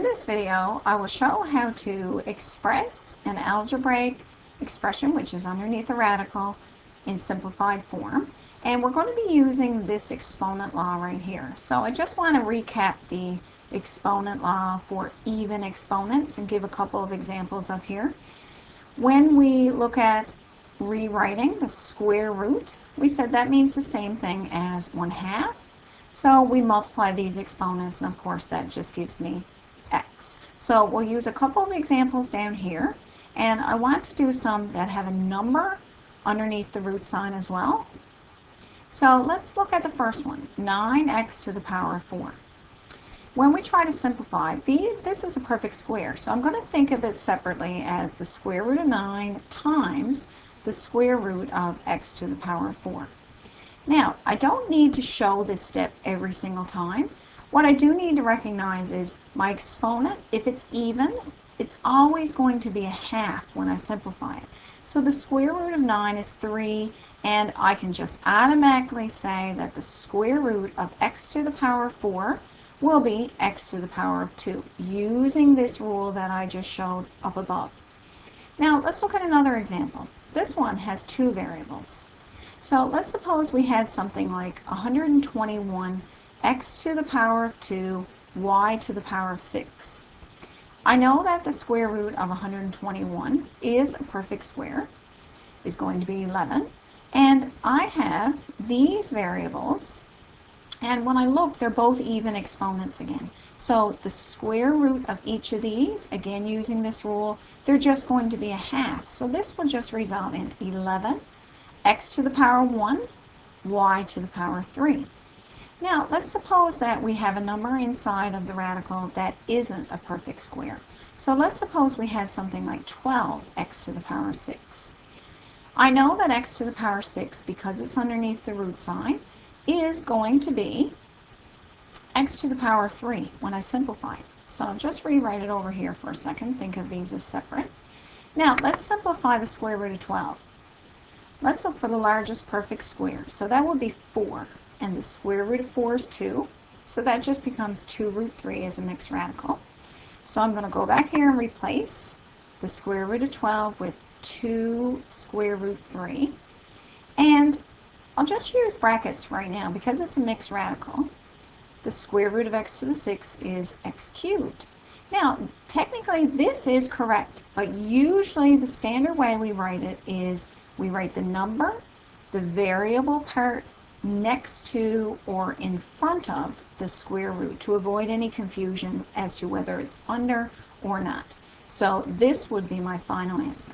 In this video, I will show how to express an algebraic expression, which is underneath the radical, in simplified form. And we're going to be using this exponent law right here. So I just want to recap the exponent law for even exponents and give a couple of examples up here. When we look at rewriting the square root, we said that means the same thing as 1/2. So we multiply these exponents, and of course that just gives me x. So we'll use a couple of examples down here, and I want to do some that have a number underneath the root sign as well. So let's look at the first one, 9x to the power of 4. When we try to simplify, this is a perfect square, so I'm going to think of it separately as the square root of 9 times the square root of x to the power of 4. Now, I don't need to show this step every single time. What I do need to recognize is my exponent, if it's even, it's always going to be a half when I simplify it. So the square root of 9 is 3, and I can just automatically say that the square root of x to the power of 4 will be x to the power of 2, using this rule that I just showed up above. Now, let's look at another example. This one has two variables. So let's suppose we had something like 121 x to the power of 2, y to the power of 6. I know that the square root of 121 is a perfect square, is going to be 11, and I have these variables, and when I look, they're both even exponents again. So the square root of each of these, again using this rule, they're just going to be a half. So this will just result in 11 x to the power of 1, y to the power of 3. Now, let's suppose that we have a number inside of the radical that isn't a perfect square. So let's suppose we had something like 12x to the power of 6. I know that x to the power of 6, because it's underneath the root sign, is going to be x to the power of 3 when I simplify it. So I'll just rewrite it over here for a second. Think of these as separate. Now, let's simplify the square root of 12. Let's look for the largest perfect square. So that would be 4. And the square root of 4 is 2. So that just becomes 2 root 3 as a mixed radical. So I'm going to go back here and replace the square root of 12 with 2 square root 3. And I'll just use brackets right now because it's a mixed radical. The square root of x to the 6 is x cubed. Now, technically this is correct, but usually the standard way we write it is we write the number, the variable part, next to or in front of the square root to avoid any confusion as to whether it's under or not. So this would be my final answer.